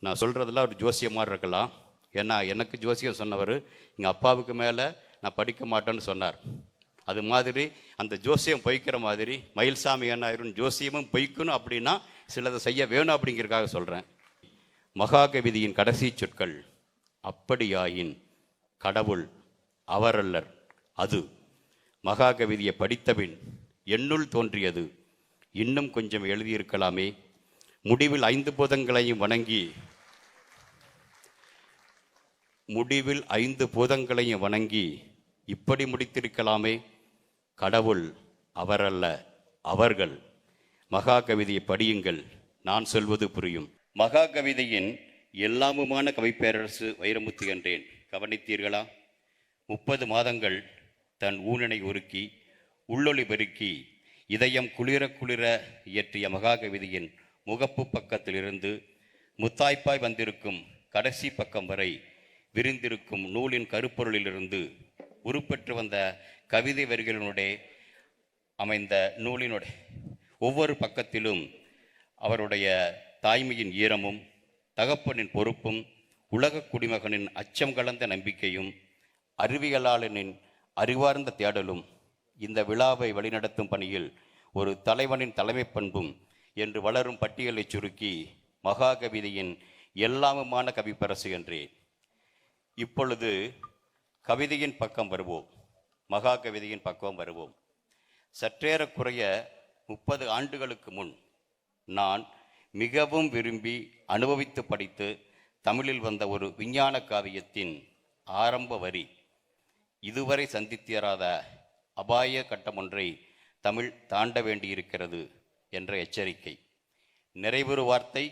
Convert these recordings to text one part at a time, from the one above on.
நான் சொல்கிறதெல்லாம் ஒரு ஜோசியம் மாதிரி இருக்கலாம். ஏன்னா எனக்கு ஜோசியம் சொன்னவர் எங்கள் அப்பாவுக்கு மேலே நான் படிக்க மாட்டேன்னு சொன்னார். அது மாதிரி அந்த ஜோசியம் பொய்க்கிற மாதிரி மயில்சாமி என்ன ஆயிரும், ஜோசியமும் பொய்க்கணும் அப்படின்னா சிலதை செய்ய வேணும் அப்படிங்கிறதுக்காக சொல்கிறேன். மகாகவிதையின் கடைசி சொற்கள், அப்படியாயின் கடவுள் அவரல்லர் அது. மகாகவிதையை படித்தபின் என்னுள் தோன்றியது, இன்னும் கொஞ்சம் எழுதியிருக்கலாமே. முடிவில் 5 பூதங்களையும் வணங்கி இப்படி முடித்திருக்கலாமே. கடவுள் அவரல்ல அவர்கள். மகாகவிதையை படியுங்கள், நான் சொல்வது புரியும். மகாகவிதையின் எல்லாமுமான கவிப்பேரரசு வைரமுத்து என்றேன், கவனித்தீர்களா? 30 மாதங்கள் தன் ஊனினை உருக்கி உள்ளொளி பெருக்கி இதயம் குளிர குளிர இயற்றிய மகாகவிதையின் முகப்பு பக்கத்திலிருந்து முத்தாய்ப்பாய் வந்திருக்கும் கடைசி பக்கம் வரை விரிந்திருக்கும் நூலின் கருப்பொருளிலிருந்து உருப்பெற்று வந்த கவிதை வரிகளினுடைய அமைந்த நூலினுடைய ஒவ்வொரு பக்கத்திலும் அவருடைய தாய்மையின் ஈரமும் தகப்பனின் பொறுப்பும் உலக குடிமகனின் அச்சம் கலந்த நம்பிக்கையும் அறிவியலாளனின் அறிவார்ந்த தேடலும் இந்த விழாவை வழிநடத்தும் பணியில் ஒரு தலைவனின் தலைமை பண்பும் என்று வளரும் பட்டியலை சுருக்கி மகாகவிதையின் எல்லாமுமான கவிப்பரசு என்றேன். இப்பொழுது கவிதையின் பக்கம் வருவோம், மகாகவிதையின் பக்கம் வருவோம். சற்றேறக்குறைய 30 ஆண்டுகளுக்கு முன் நான் மிகவும் விரும்பி அனுபவித்து படித்து தமிழில் வந்த ஒரு விஞ்ஞான காவியத்தின் ஆரம்ப வரி, இதுவரை சந்தித்தேராத அபாய கட்டம் ஒன்றை தமிழ் தாண்ட வேண்டியிருக்கிறது என்ற எச்சரிக்கை. நிறைவுறு வார்த்தை,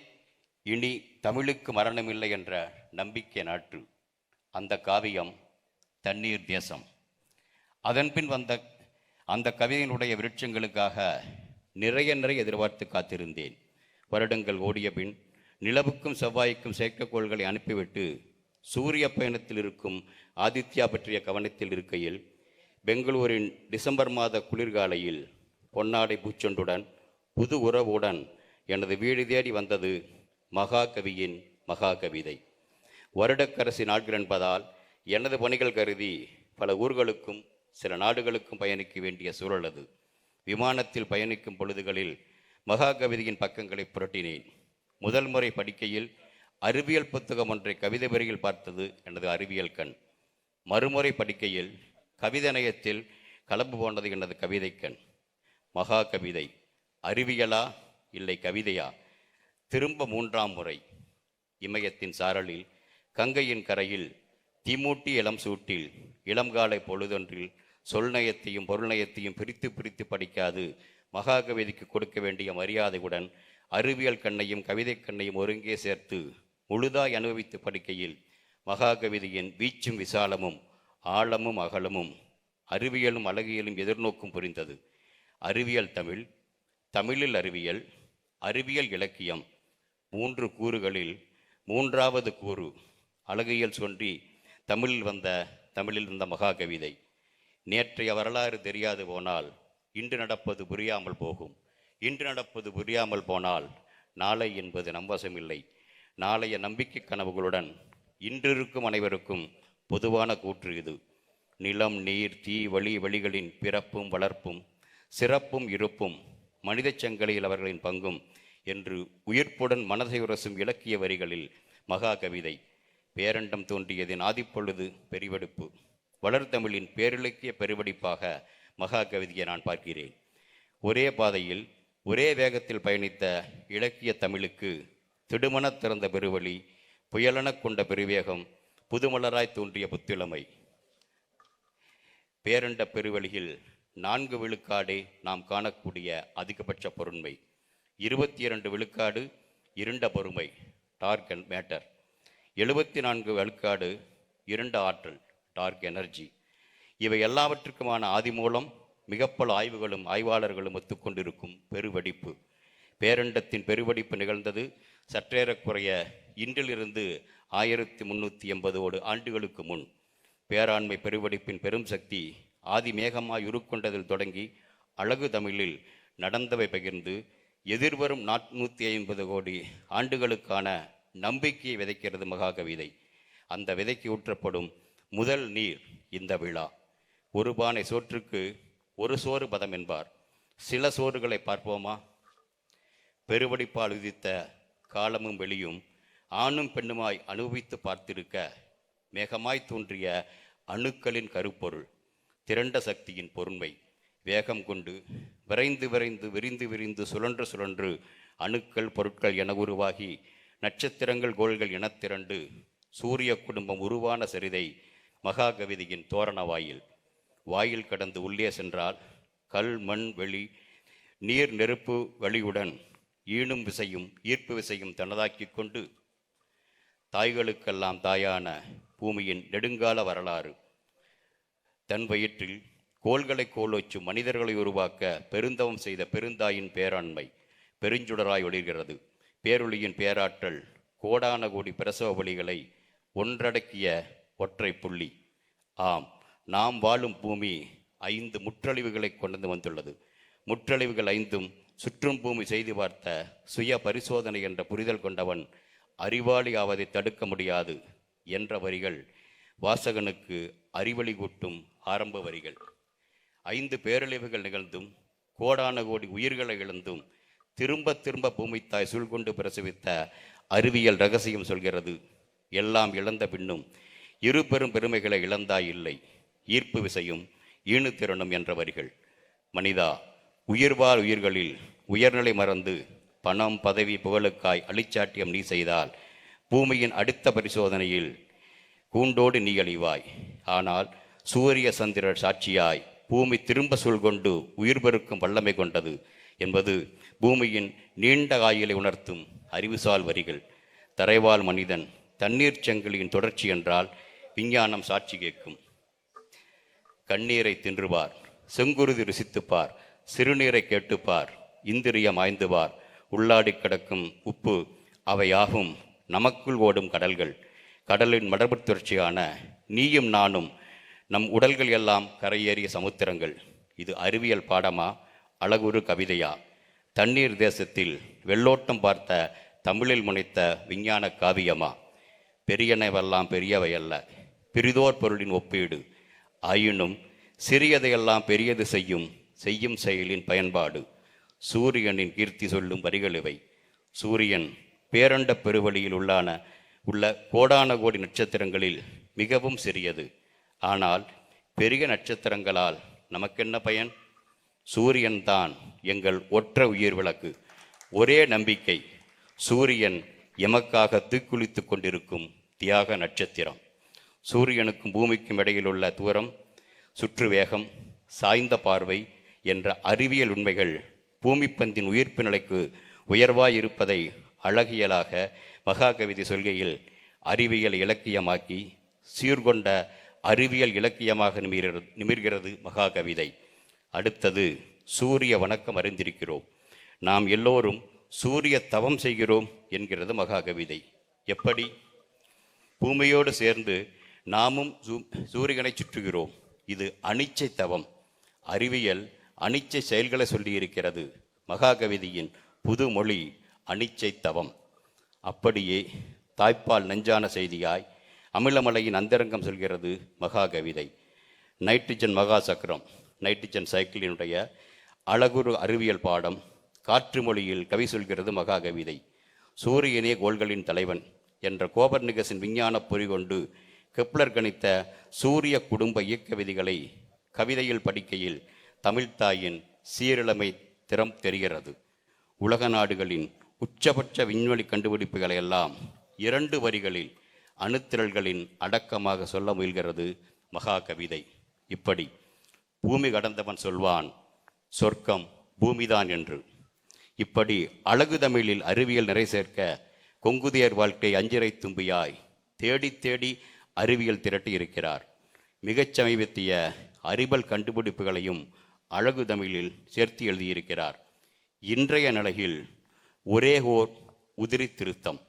இனி தமிழுக்கு மரணமில்லை என்ற நம்பிக்கை நாட்டு. அந்த காவியம் தண்ணீர் தேசம். அதன்பின் வந்த அந்த கவிதையினுடைய விருட்சங்களுக்காக நிறைய எதிர்பார்த்து காத்திருந்தேன். வருடங்கள் ஓடிய பின் நிலவுக்கும் செவ்வாய்க்கும் செயற்கைக்கோள்களை அனுப்பிவிட்டு சூரிய பயணத்தில் இருக்கும் ஆதித்யா பற்றிய கவனத்தில் இருக்கையில் பெங்களூரின் டிசம்பர் மாத குளிர்காலையில் பொன்னாடை பூச்சொண்டுடன் புது உறவுடன் எனது வீடு தேடி வந்தது மகாகவியின் மகாகவிதை. வருடக்கரசி நாட்கள் என்பதால் எனது பணிகள் கருதி பல ஊர்களுக்கும் சில நாடுகளுக்கும் பயணிக்க வேண்டிய சூழல் அது. விமானத்தில் பயணிக்கும் பொழுதுகளில் மகாகவிதையின் பக்கங்களை புரட்டினேன். முதல் முறை படிக்கையில் அறிவியல் புத்தகம் ஒன்றை கவிதை வரியில் பார்த்தது எனது அறிவியல் கண். மறுமுறை படிக்கையில் கவிதை நயத்தில் கலப்பு போனது எனது கவிதை கண். மகாகவிதை அறிவியலா இல்லை கவிதையா? திரும்ப 3ஆம் முறை இமயத்தின் சாரலில் கங்கையின் கரையில் தீமூட்டி இளம் சூட்டில் இளங்காலை பொழுதொன்றில் சொல்நயத்தையும் பொருள்நயத்தையும் பிரித்து பிரித்து படிக்காது மகாகவிதைக்கு கொடுக்க வேண்டிய மரியாதையுடன் அறிவியல் கண்ணையும் கவிதை கண்ணையும் ஒருங்கே சேர்த்து முழுதாய் அனுபவித்து படிக்கையில் மகாகவிதையின் வீச்சும் விசாலமும் ஆழமும் அகலமும் அறிவியலும் அழகியலும் எதிர்நோக்கும் புரிந்தது. அறிவியல் தமிழ், தமிழில் அறிவியல், அறிவியல் இலக்கியம் 3 கூறுகளில் 3வது கூறு அழகியல் சொன்றி தமிழில் வந்த மகாகவிதை. நேற்றைய வரலாறு தெரியாது போனால் இன்று நடப்பது புரியாமல் போகும். இன்று நடப்பது புரியாமல் போனால் நாளை என்பது நம்பசமில்லை. நாளைய நம்பிக்கை கனவுகளுடன் இன்றிருக்கும் அனைவருக்கும் பொதுவான கூற்று இது. நிலம், நீர், தீ, வெளிகளின் பிறப்பும் வளர்ப்பும் சிறப்பும் இருப்பும் மனித சங்கிலியில் அவர்களின் பங்கும் என்று உயிர்ப்புடன் மனதை உரசும் இலக்கிய வரிகளில் மகாகவிதை. பேரண்டம் தோன்றியதின் ஆதிப்பொழுது பெருவெடுப்பு, வளர்தமிழின் பேரிலக்கிய பெருவெடிப்பாக மகாகவிதையை நான் பார்க்கிறேன். ஒரே பாதையில் ஒரே வேகத்தில் பயணித்த இலக்கிய தமிழுக்கு திடுமண திறந்த பெருவழி, புயலென கொண்ட பெருவேகம், புதுமலராய் தோன்றிய புத்திழமை. பேரண்ட பெருவழியில் 4 விழுக்காடே நாம் காணக்கூடிய அதிகபட்ச பொருண்மை, 22 விழுக்காடு இருண்ட பொறுமை டார்க் அண்ட் மேட்டர், 74 விழுக்காடு இருண்ட ஆற்றல் டார்க் எனர்ஜி. இவை எல்லாவற்றுக்குமான ஆதி மூலம் மிகப்பல ஆய்வுகளும் ஆய்வாளர்களும் ஒத்துக்கொண்டிருக்கும் பெருவெடிப்பு. பேரண்டத்தின் பெருவெடிப்பு நிகழ்ந்தது சற்றேறக்குறைய இன்றிலிருந்து 1380 ஆண்டுகளுக்கு முன். பேராண்மை பெருவெடிப்பின் பெரும் சக்தி ஆதி மேகமாய் உருக்கொண்டதில் தொடங்கி அழகு தமிழில் நடந்தவை பகிர்ந்து எதிர்வரும் 450 கோடி ஆண்டுகளுக்கான நம்பிக்கையை விதைக்கிறது மகாகவிதை. அந்த விதைக்கு ஊற்றப்படும் முதல் நீர் இந்த விழா. ஒரு பானை சோற்றுக்கு ஒரு சோறு பதம் என்பார். சில சோறுகளை பார்ப்போமா? பெருவடிப்பால் விதித்த காலமும் வெளியும் ஆணும் பெண்ணுமாய் அனுபவித்து பார்த்திருக்க மேகமாய் தோன்றிய அணுக்களின் கருப்பொருள், திரண்ட சக்தியின் பொருண்மை, வேகம் கொண்டு விரைந்து விரைந்து விரிந்து விரிந்து சுழன்று சுழன்று அணுக்கள் பொருட்கள் என உருவாகி நட்சத்திரங்கள் கோள்கள் எனத் திரண்டு சூரிய குடும்பம் உருவான சரிதை மகாகவிதையின் தோரண வாயில். வாயில் கடந்து உள்ளே சென்றால் கல் மண் வெளி நீர் நெருப்பு வழியுடன் ஈணும் விசையும் ஈர்ப்பு விசையும் தனதாக்கி கொண்டு தாய்களுக்கெல்லாம் தாயான பூமியின் நெடுங்கால வரலாறு, தன் வயிற்றில் கோள்களை கோலோச்சும் மனிதர்களை உருவாக்க பெருந்தவம் செய்த பெருந்தாயின் பேராண்மை பெருஞ்சுடராய் ஒளிர்கிறது. பேரொளியின் பேராற்றல் கோடான கோடி பிரசவ வழிகளை ஒன்றடக்கிய ஒற்றை புள்ளி. ஆம், நாம் வாழும் பூமி 5 முற்றழிவுகளை கொண்டு வந்துள்ளது. முற்றழிவுகள் 5ம் சுற்றும் பூமி செய்து பார்த்த சுய பரிசோதனை என்ற புரிதல் கொண்டவன் அறிவாளி ஆவதை தடுக்க முடியாது என்ற வரிகள் வாசகனுக்கு அறிவழி கூட்டும் ஆரம்ப வரிகள். 5 பேரழிவுகள் நிகழ்ந்தும் கோடான கோடி உயிர்களை இழந்தும் திரும்ப திரும்ப பூமித்தாய் சூழ்கொண்டு பிரசவித்த அறிவியல் ரகசியம் சொல்கிறது. எல்லாம் இழந்த பின்னும் இரு பெரும் பெருமைகளை இழந்தாய் இல்லை, ஈர்ப்பு விசையும் ஈணுத்திறனும் என்ற வரிகள். மனிதா, உயிர்வாழ் உயிர்களில் உயர்நிலை மறந்து பணம் பதவி புகழுக்காய் அழிச்சாட்டியம் நீ செய்தால் பூமியின் அடுத்த பரிசோதனையில் கூண்டோடு நீ அழிவாய். ஆனால் சூரிய சந்திரர் சாட்சியாய் பூமி திரும்ப சூழ்கொண்டு உயிர் பெருக்கும் வல்லமை கொண்டது என்பது பூமியின் நீண்ட ஆயுளை உணர்த்தும் அறிவுசால் வரிகள். தரைவாழ் மனிதன் தண்ணீர் சங்கிலியின் தொடர்ச்சி என்றால் விஞ்ஞானம் சாட்சி கேட்கும். கண்ணீரை தின்றுபார், செங்குருதி ருசித்துப்பார், சிறுநீரை கேட்டுப்பார், இந்திரியம் ஆய்ந்துபார், உள்ளாடி கிடக்கும் உப்பு அவையாகும் நமக்குள் ஓடும் கடல்கள். கடலின் மடர்பு தொடர்ச்சியான நீயும் நானும் நம் உடல்கள் எல்லாம் கரையேறிய சமுத்திரங்கள். இது அறிவியல் பாடமா, அழகுரு கவிதையா? தண்ணீர் தேசத்தில் வெள்ளோட்டம் பார்த்த தமிழில் முனைத்த விஞ்ஞான காவியமா? பெரியனவெல்லாம் பெரியவை அல்ல, பிரிதோர் பொருளின் ஒப்பீடு. ஆயினும் சிறியதையெல்லாம் பெரியது செய்யும் செய்யும் செயலின் பயன்பாடு. சூரியனின் கீர்த்தி சொல்லும் வரிகள் இவை. சூரியன் பேரண்ட பெருவழியில் உள்ள கோடான கோடி நட்சத்திரங்களில் மிகவும் சிறியது. ஆனால் பெரிய நட்சத்திரங்களால் நமக்கென்ன பயன்? சூரியன்தான் எங்கள் ஒற்ற உயிர் விளக்கு. ஒரே நம்பிக்கை, சூரியன் எமக்காக தீக்குளித்து கொண்டிருக்கும் தியாக நட்சத்திரம். சூரியனுக்கும் பூமிக்கும் இடையில் உள்ள தூரம், சுற்று வேகம், சாய்ந்த பார்வை என்ற அறிவியல் உண்மைகள் பூமிப்பந்தின் உயிர்ப்பு நிலைக்கு உயர்வாயிருப்பதை அழகியலாக மகாகவிதை சொல்கையில் அறிவியல் இலக்கியமாக்கி சீர்கொண்ட அறிவியல் இலக்கியமாக நிமிர்கிறது மகாகவிதை. அடுத்தது சூரிய வணக்கம் அறிந்திருக்கிறோம். நாம் எல்லோரும் சூரிய தவம் செய்கிறோம் என்கிறது மகாகவிதை. எப்படி? பூமியோடு சேர்ந்து நாமும் சூரியனை சுற்றுகிறோம். இது அனிச்சை தவம். அறிவியல் அனிச்சை செயல்களை சொல்லியிருக்கிறது. மகாகவிதையின் புது மொழி அனிச்சை தவம். அப்படியே தாய்ப்பால் நெஞ்சான செய்தியாய் அமிலமலையின் அந்தரங்கம் சொல்கிறது மகாகவிதை. நைட்ரஜன் மகா சக்கரம், நைட்ரஜன் சைக்கிளினுடைய அழகுரு அறிவியல் பாடம் காற்று மொழியில் கவி சொல்கிறது மகாகவிதை. சூரியனே கோள்களின் தலைவன் என்ற கோபர்னிகஸின் விஞ்ஞான பொறி கொண்டு கெப்லர் கணித்த சூரிய குடும்ப இயக்க விதிகளை கவிதையில் படிக்கையில் தமிழ்த்தாயின் சீரிழமை திறம் தெரிகிறது. உலக நாடுகளின் உச்சபட்ச விண்வெளி கண்டுபிடிப்புகளை எல்லாம் 2 வரிகளில் அணுத்திரள்களின் அடக்கமாக சொல்ல முயல்கிறது மகாகவிதை. இப்படி பூமி கடந்தவன் சொல்வான் சொர்க்கம் பூமிதான் என்று. இப்படி அழகு தமிழில் அறிவியல் நிறை சேர்க்க கொங்குதியர் வாழ்க்கை அஞ்சிரை தும்பியாய் தேடி தேடி அறிவியல் திரட்டி இருக்கிறார். மிகச் சமீபத்திய அறிவியல் கண்டுபிடிப்புகளையும் அழகு தமிழில் சேர்த்து எழுதியிருக்கிறார். இன்றைய நிலையில் ஒரே ஓர் உதிரி திருத்தம்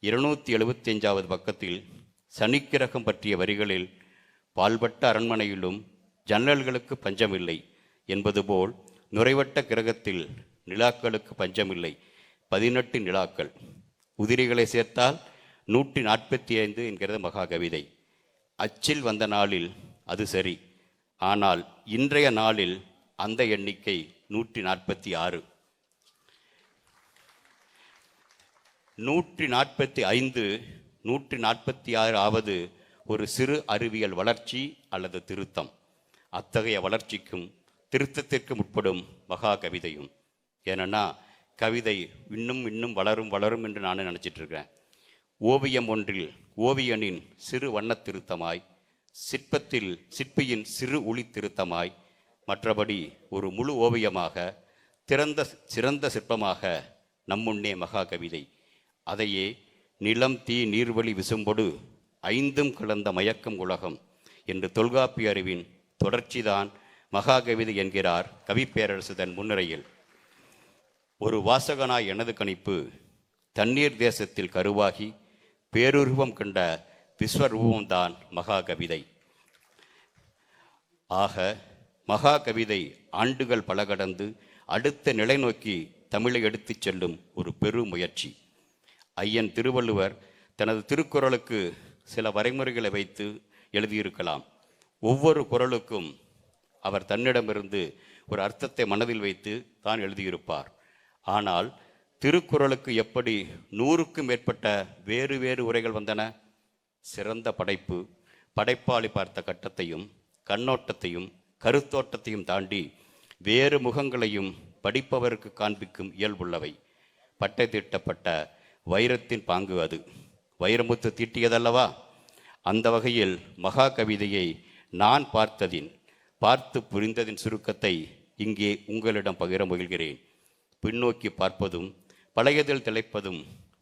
275வது பக்கத்தில் சனிக்கிரகம் பற்றிய வரிகளில் பால்பட்ட அரண்மனையிலும் ஜன்னல்களுக்கு பஞ்சமில்லை என்பது போல் நுரைவட்ட கிரகத்தில் நிலாக்களுக்கு பஞ்சமில்லை. 18 நிலாக்கள். உதிரிகளை சேர்த்தால் 145 என்கிறது மகாகவிதை. அச்சில் வந்த நாளில் அது சரி, ஆனால் இன்றைய நாளில் அந்த எண்ணிக்கை 146. 145 146 ஆவது ஒரு சிறு அறிவியல் வளர்ச்சி அல்லது திருத்தம். அத்தகைய வளர்ச்சிக்கும் திருத்தத்திற்கும் உட்படும் மகாகவிதையும். ஏன்னா கவிதை இன்னும் இன்னும் வளரும் வளரும் என்று நான் நினச்சிட்டு இருக்கிறேன். ஓவியம் ஒன்றில் ஓவியனின் சிறு வண்ண திருத்தமாய், சிற்பத்தில் சிற்பியின் சிறு ஒளி திருத்தமாய், மற்றபடி ஒரு முழு ஓவியமாக சிறந்த சிற்பமாக நம்முன்னே மகாகவிதை. அதையே நிலம் தீ நீர்வழி விசும்பொடு ஐந்தும் கலந்த மயக்கம் உலகம் என்று தொல்காப்பிய அறிவின் தொடர்ச்சிதான் மகாகவிதை என்கிறார் கவிப்பேரரசு தன் முன்னுரையில். ஒரு வாசகனாய் எனது கணிப்பு, தண்ணீர் தேசத்தில் கருவாகி பேருருவம் கண்ட விஸ்வரூபம்தான் மகாகவிதை. ஆக மகாகவிதை ஆண்டுகள் பல கடந்து அடுத்த நிலை நோக்கி தமிழை எடுத்துச் செல்லும் ஒரு பெரு முயற்சி. ஐயன் திருவள்ளுவர் தனது திருக்குறளுக்கு சில வரைமுறைகளை வைத்து எழுதியிருக்கலாம். ஒவ்வொரு குறளுக்கும் அவர் தன்னிடமிருந்து ஒரு அர்த்தத்தை மனதில் வைத்து தான் எழுதியிருப்பார். ஆனால் திருக்குறளுக்கு எப்படி 100க்கும் மேற்பட்ட வேறு வேறு உரைகள் வந்தன? சிறந்த படைப்பு, படைப்பாளி பார்த்த கட்டத்தையும் கண்ணோட்டத்தையும் கருத்தோட்டத்தையும் தாண்டி வேறு முகங்களையும் படிப்பவருக்கு காண்பிக்கும் இயல்புள்ளவை. பட்டை தீட்டப்பட்ட வைரத்தின் பாங்கு அது. வைரமுத்து தீட்டியதல்லவா? அந்த வகையில் மகாகவிதையை நான் பார்த்து புரிந்ததின் சுருக்கத்தை இங்கே உங்களிடம் பகிர முயல்கிறேன். பின்னோக்கி பார்ப்பதும் பழையதில் திளைப்பதும்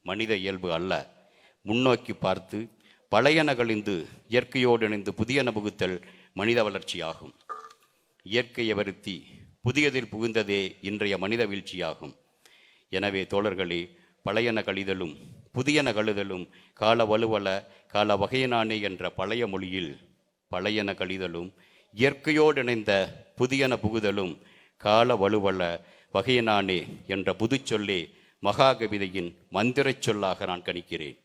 மனித இயல்பு அல்ல. முன்னோக்கி பார்த்து பழையன கழிந்து இயற்கையோடு இணைந்து புதியன புகுத்தல் மனித வளர்ச்சியாகும். இயற்கையை வருத்தி புதியதில் புகுந்ததே இன்றைய மனித வீழ்ச்சியாகும். எனவே தோழர்களே, பழையன கழிதலும் புதியன கழுதலும் கால வலுவல கால வகையினானே என்ற பழைய மொழியில் பழையன கழிதலும் இயற்கையோடு இணைந்த புதியன புகுதலும் கால வலுவல வகையினானே என்ற புதுச்சொல்லே மகாகவிதையின் மந்திரச் சொல்லாக நான் கணிக்கிறேன்.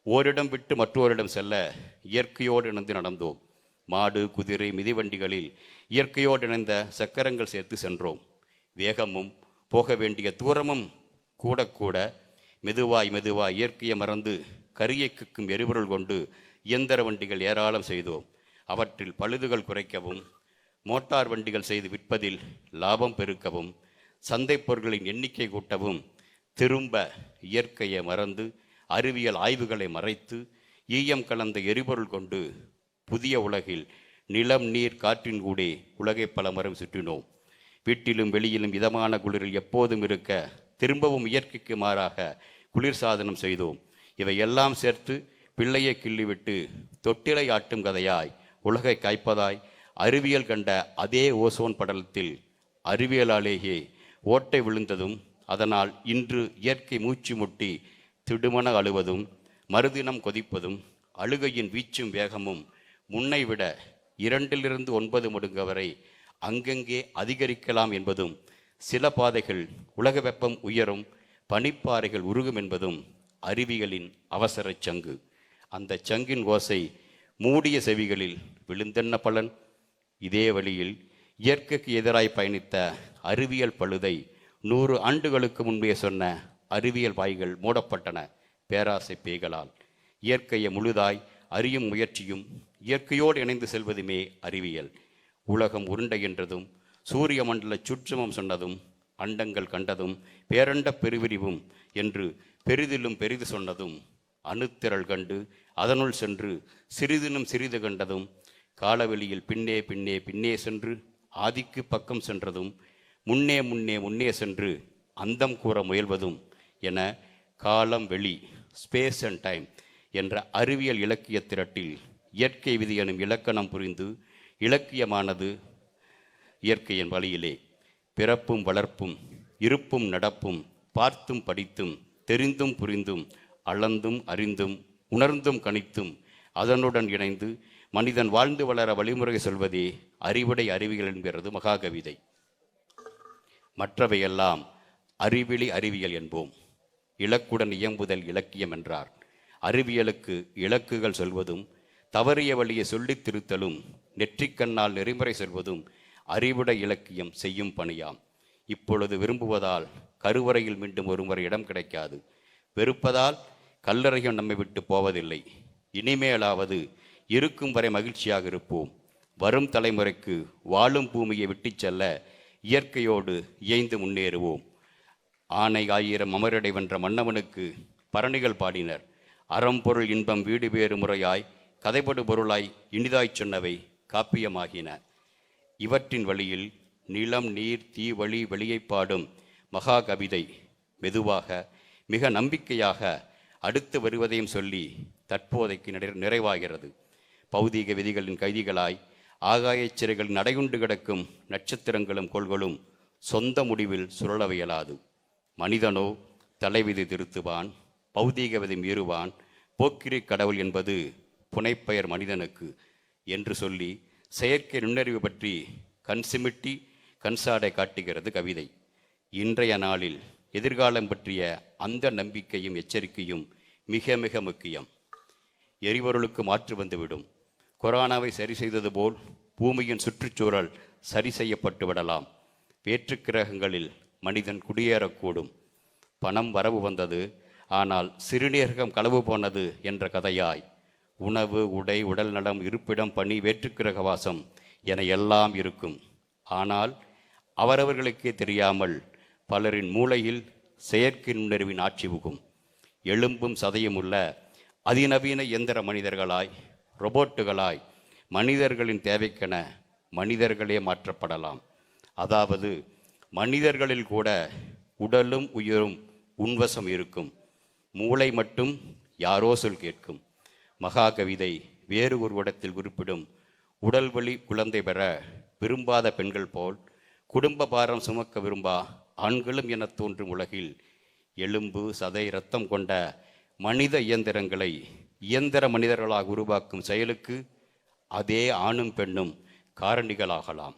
ஓரிடம் விட்டு மற்றோரிடம் செல்ல இயற்கையோடு இணைந்து நடந்தோம். மாடு குதிரை மிதிவண்டிகளில் இயற்கையோடு இணைந்த சக்கரங்கள் சேர்த்து சென்றோம். வேகமும் போக வேண்டிய தூரமும் கூட கூட மெதுவாய் இயற்கையை மறந்து கரியை கிக்கும் எரிபொருள் கொண்டு இயந்திர வண்டிகள் ஏராளம் செய்தோம். அவற்றில் பழுதுகள் குறைக்கவும், மோட்டார் வண்டிகள் செய்து விற்பதில் லாபம் பெருக்கவும், சந்தை பொருட்களின் எண்ணிக்கை கூட்டவும், திரும்ப இயற்கையை மறந்து அறிவியல் ஆய்வுகளை மறைத்து ஈயம் கலந்த எரிபொருள் கொண்டு புதிய உலகில் நிலம் நீர் காற்றின் கூடே உலகை பல மரம் சுற்றினோம். வீட்டிலும் வெளியிலும் இதமான குளிரில் எப்போதும் இருக்க திரும்பவும் இயற்கைக்கு மாறாக குளிர் சாதனம் செய்தோம். இவை எல்லாம் சேர்த்து பிள்ளையை கிள்ளிவிட்டு தொட்டிலை ஆட்டும் கதையாய் உலகை காய்ப்பதாய் அறிவியல் கண்ட அதே ஓசோன் படலத்தில் அறிவியலாலேயே ஓட்டை விழுந்ததும், அதனால் இன்று இயற்கை மூச்சு முட்டி திடுமன அழுவதும், மறுதினம் கொதிப்பதும், அழுகையின் வீச்சும் வேகமும் முன்னை விட 2லிருந்து 9 மடங்கு வரை அங்கங்கே அதிகரிக்கலாம் என்பதும், சில பாதைகள் உலக வெப்பம் உயரும், பனிப்பாறைகள் உருகும் என்பதும் அறிவியலின் அவசர சங்கு. அந்த சங்கின் ஓசை மூடிய செவிகளில் விழுந்தென்ன பலன்? இதே வழியில் இயற்கைக்கு எதிராய் பயணித்த அறிவியல் பழுதை 100 ஆண்டுகளுக்கு முன்பே சொன்ன அறிவியல் வாய்கள் மூடப்பட்டன பேராசை பேய்களால். இயற்கையை முழுதாய் அறியும் முயற்சியும் இயற்கையோடு இணைந்து செல்வதுமே அறிவியல். உலகம் உருண்டை என்றதும், சூரிய மண்டல சுற்றுமம் சொன்னதும், அண்டங்கள் கண்டதும், பேரண்ட பெருவிரிவும் என்று பெரிதிலும் பெரிது சொன்னதும், அணுத்திரள் கண்டு அதனுள் சென்று சிறிதினும் சிறிது கண்டதும், காலவெளியில் பின்னே பின்னே பின்னே சென்று ஆதிக்கு பக்கம் சென்றதும், முன்னே முன்னே முன்னே சென்று அந்தம் கூற முயல்வதும் என காலம் வெளி ஸ்பேஸ் அண்ட் டைம் என்ற அறிவியல் இலக்கிய திரட்டில் இயற்கை விதி எனும் இலக்கணம் புரிந்து இலக்கியமானது இயற்கையின் வழியிலே. பிறப்பும் வளர்ப்பும் இருப்பும் நடப்பும் பார்த்தும் படித்தும் தெரிந்தும் புரிந்தும் அளந்தும் அறிந்தும் உணர்ந்தும் கணித்தும் அதனுடன் இணைந்து மனிதன் வாழ்ந்து வளர வழிமுறை சொல்வதே அறிவுடை அறிவியல் என்கிறது மகாகவிதை. மற்றவையெல்லாம் அறிவியல் என்போம். இலக்குடன் இயம்புதல் இலக்கியம் என்றார். அறிவியலுக்கு இலக்குகள் சொல்வதும் தவறிய வழியை சொல்லித் திருத்தலும் நெற்றிக்கண்ணால் நெறிமுறை சொல்வதும் அறிவுடை இலக்கியம் செய்யும் பணியாம். இப்பொழுது விரும்புவதால் கருவறையில் மீண்டும் ஒருமுறை இடம் கிடைக்காது. வெறுப்பதால் கல்லறையும் நம்மை விட்டு போவதில்லை. இனிமேலாவது இருக்கும் வரை மகிழ்ச்சியாக இருப்போம். வரும் தலைமுறைக்கு வாழும் பூமியை விட்டு செல்ல இயற்கையோடு இயைந்து முன்னேறுவோம். ஆனை ஆயிரம் அமரடை வென்ற மன்னவனுக்கு பரணிகள் பாடினர். அறம்பொருள் இன்பம் வீடு வேறு முறையாய் கதைப்படு பொருளாய் இனிதாய்ச் சொன்னவை காப்பியமாகின. இவற்றின் வழியில் நிலம் நீர் தீ வழி வெளியை பாடும் மகா கவிதை மெதுவாக மிக நம்பிக்கையாக அடுத்து வருவதையும் சொல்லி தற்போதைக்கு நிறைவாகிறது. பௌதீக விதிகளின் கைதிகளாய் ஆகாயச் சிறைகளின் நடையுண்டு கிடக்கும் நட்சத்திரங்களும் கோள்களும் சொந்த முடிவில் சுழலவியலாது. மனிதனோ தலைவிதி திருத்துவான், பௌதீக விதி மீறுவான், போக்கிரி கடவுள் என்பது புனைப்பெயர் மனிதனுக்கு என்று சொல்லி செயற்கை நுண்ணறிவு பற்றி கண் சிமிட்டி கண்சாடை காட்டுகிறது கவிதை. இன்றைய நாளில் எதிர்காலம் பற்றிய அந்த நம்பிக்கையும் எச்சரிக்கையும் மிக மிக முக்கியம். எரிபொருளுக்கு மாற்று வந்துவிடும். கொரோனாவை சரி செய்தது போல் பூமியின் சுற்றுச்சூழல் சரி செய்யப்பட்டு விடலாம். வேற்று கிரகங்களில் மனிதன் குடியேறக்கூடும். பணம் வரவு வந்தது, ஆனால் சிறுநீரகம் களவு போனது என்ற கதையாய் உணவு, உடை, உடல் நலம், இருப்பிடம், பணி, வேற்றுக்கிரக வாசம் என எல்லாம் இருக்கும். ஆனால் அவரவர்களுக்கே தெரியாமல் பலரின் மூளையில் செயற்கை நுண்ணறிவின் ஆட்சி புகும். எலும்பும் சதையும் உள்ள அதிநவீன இயந்திர மனிதர்களாய், ரொபோட்டுகளாய் மனிதர்களின் தேவைக்கென மனிதர்களே மாற்றப்படலாம். அதாவது மனிதர்களில் கூட உடலும் உயிரும் உன்வசம் இருக்கும். மூளை மட்டும் யாரோ சொல் கேட்கும். மகா கவிதை வேறு ஒரு இடத்தில் குறிப்பிடும் உடல் வழி குழந்தை பெற விரும்பாத பெண்கள் போல் குடும்ப பாரம் சுமக்க விரும்பா ஆண்களும் என தோன்றும் உலகில் எலும்பு, சதை, இரத்தம் கொண்ட மனித இயந்திரங்களை இயந்திர மனிதர்களாக உருவாக்கும் செயலுக்கு அதே ஆணும் பெண்ணும் காரணிகளாகலாம்.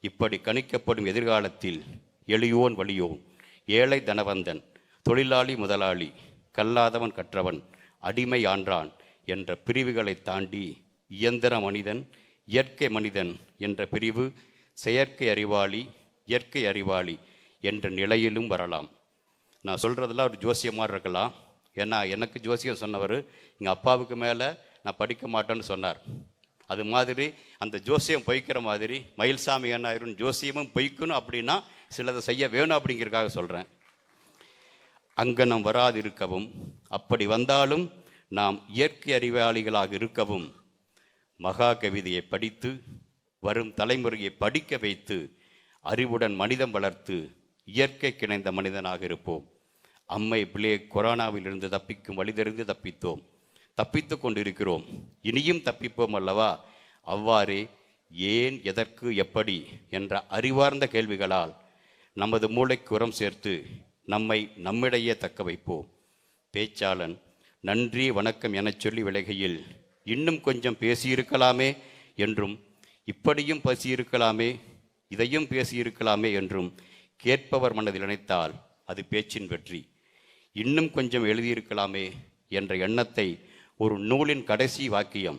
இப்படி கணிக்கப்படும் எதிர்காலத்தில் எளியோன் வலியோன், ஏழை தனவந்தன், தொழிலாளி முதலாளி, கல்லாதவன் கற்றவன், அடிமை ஆன்றான் என்ற பிரிவுகளை தாண்டி இயந்திர மனிதன், இயற்கை மனிதன் என்ற பிரிவு செயற்கை அறிவாளி, இயற்கை அறிவாளி என்ற நிலையிலும் வரலாம். நான் சொல்கிறதெல்லாம் ஒரு ஜோசியமாக இருக்கலாம். ஏன்னா எனக்கு ஜோசியம் சொன்னவர் எங்கள் அப்பாவுக்கு மேலே நான் படிக்க மாட்டேன்னு சொன்னார். அது மாதிரி அந்த ஜோசியம் பொய்க்கிற மாதிரி மயில்சாமி அண்ணாயிரும் ஜோசியமும் பொய்க்கணும் அப்படின்னா சிலதை செய்ய வேணும் அப்படிங்கிறதுக்காக சொல்கிறேன். அங்கனம் வராதிருக்கவும், அப்படி வந்தாலும் நாம் இயற்கை அறிவாளிகளாக இருக்கவும் மகா கவிதையை படித்து வரும் தலைமுறையை படிக்க வைத்து அறிவுடன் மனிதம் வளர்த்து இயற்கை கிணைந்த மனிதனாக இருப்போம். அம்மை பிள்ளை கொரோனாவிலிருந்து தப்பிக்கும் வழிதறிந்து தப்பித்தோம், தப்பித்து கொண்டிருக்கிறோம், இனியும் தப்பிப்போம் அல்லவா? அவ்வாறே ஏன், எதற்கு, எப்படி என்ற அறிவார்ந்த கேள்விகளால் நமது மூளைக்கு உரம் சேர்த்து நம்மை நம்மிடையே தக்க வைப்போம். பேச்சாளன் நன்றி வணக்கம் எனச் சொல்லி விலகையில் இன்னும் கொஞ்சம் பேசியிருக்கலாமே என்றும், இப்படியும் பேசியிருக்கலாமே, இதையும் பேசியிருக்கலாமே என்றும் கேட்பவர் மனதில் நினைத்தால் அது பேச்சின் வெற்றி. இன்னும் கொஞ்சம் எழுதியிருக்கலாமே என்ற எண்ணத்தை ஒரு நூலின் கடைசி வாக்கியம்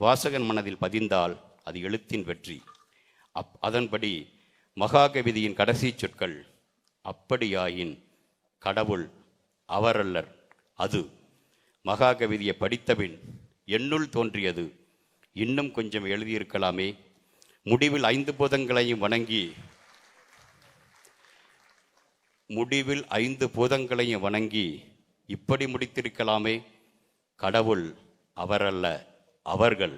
வாசகன் மனதில் பதிந்தால் அது எழுத்தின் வெற்றி. அதன்படி மகாகவிதையின் கடைசி சொற்கள் அப்படியாயின் கடவுள் அவரல்லர் அது. மகாகவிதையை படித்தபின் என்னுள் தோன்றியது இன்னும் கொஞ்சம் எழுதியிருக்கலாமே, முடிவில் 5 பூதங்களையும் வணங்கி இப்படி முடித்திருக்கலாமே, கடவுள் அவரல்ல அவர்கள்.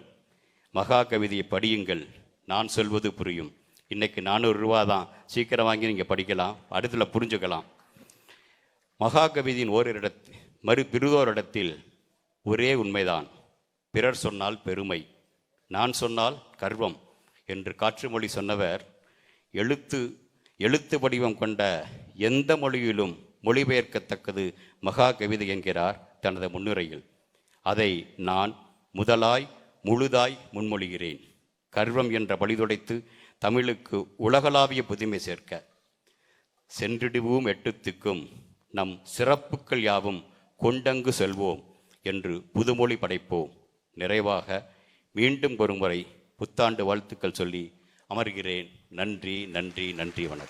மகா கவிதையை படியுங்கள், நான் சொல்வது புரியும். இன்னைக்கு 400 ரூபா தான், சீக்கிரம் வாங்கி நீங்கள் படிக்கலாம், அடுத்துல புரிஞ்சுக்கலாம். மகா கவிதையின் பிறிதோரிடத்தில் ஒரே உண்மைதான். பிறர் சொன்னால் பெருமை, நான் சொன்னால் கர்வம் என்று காற்றுமொழி சொன்னவர் எழுத்து வடிவம் கொண்ட எந்த மொழியிலும் மொழிபெயர்க்கத்தக்கது மகா கவிதை என்கிறார் தனது முன்னுரையில். அதை நான் முழுதாய் முன்மொழிகிறேன். கர்வம் என்ற பழிதுடைத்து தமிழுக்கு உலகளாவிய புதுமை சேர்க்க சென்றிடுவோம் 8 திக்கும் நம் சிறப்புக்கள் யாவும் கொண்டங்கு செல்வோம் என்று புதுமொழி படைப்போம். நிறைவாக மீண்டும் ஒருமுறை புத்தாண்டு வாழ்த்துக்கள் சொல்லி அமர்கிறேன். நன்றி, நன்றி, நன்றி. வணக்கம்.